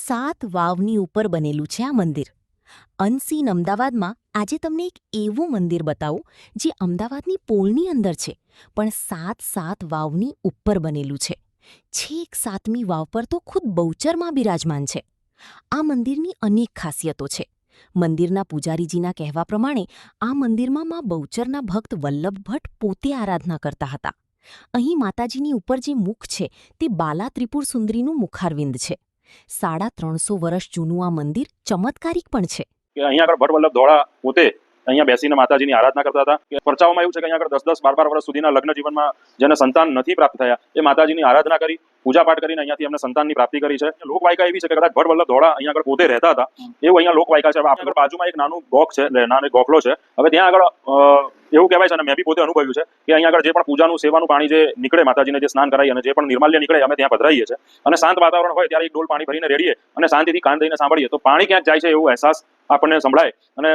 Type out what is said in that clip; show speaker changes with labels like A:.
A: 7 વાવની ઉપર બનેલું છે આ મંદિર. અનસીન અમદાવાદમાં આજે તમને એક એવું મંદિર બતાવું જે અમદાવાદની પોળની અંદર છે, પણ 7 વાવની ઉપર બનેલું છે. છેક 7મી વાવ પર તો ખુદ બહુચરમાં બિરાજમાન છે. આ મંદિરની અનેક ખાસિયતો છે. મંદિરના પૂજારીજીના કહેવા પ્રમાણે આ મંદિરમાં માં બહુચરના ભક્ત વલ્લભ ભટ્ટ પોતે આરાધના કરતા હતા. અહીં માતાજીની ઉપર જે મુખ છે તે બાલા ત્રિપુર સુંદરીનું મુખારવિંદ છે. 350 વર્ષ જૂનું આ મંદિર ચમત્કારિક પણ છે.
B: અહીંયા આગળ ભટ્ટ વલ્લભ ધોળા પોતે અહીંયા બેસીને માતાજીની આરાધના કરતા હતા. પરચાઓમાં એવું છે કે અહીંયા આગળ 10-10, 12-12 વર્ષ સુધીના લગ્ન જીવનમાં જેને સંતાન નથી પ્રાપ્ત થયા એ માતાજીની આરાધના કરી, પૂજાપાઠ કરીને અહીંયાથી એમને સંતાનની પ્રાપ્તિ કરી છે. લોકવાયકા એવી છે કે કદાચ ભટ્ટ વલ્લભ ધોળા અહીંયા આગળ પોતે રહેતા હતા એવું અહીંયા લોકવાયકા છે. આપણે બાજુમાં એક નાનું ગોખ છે, નાનો ગોખલો છે. હવે ત્યાં આગળ એવું કહેવાય છે અને મેં બી પોતે અનુભવ્યું છે કે અહીંયા આગળ જે પણ પૂજાનું સેવાનું પાણી જે નીકળે, માતાજીને જે સ્નાન કરાવી અને જે પણ નિર્માલ્ય નીકળે અમે ત્યાં પધરાઈએ છીએ. અને શાંત વાતાવરણ હોય ત્યારે એક ડોલ પાણી ભરીને રેડીએ અને શાંતિથી કાન દઈને સાંભળીએ તો પાણી ક્યાંક જાય છે એવો અહેસાસ આપણને સંભળાય. અને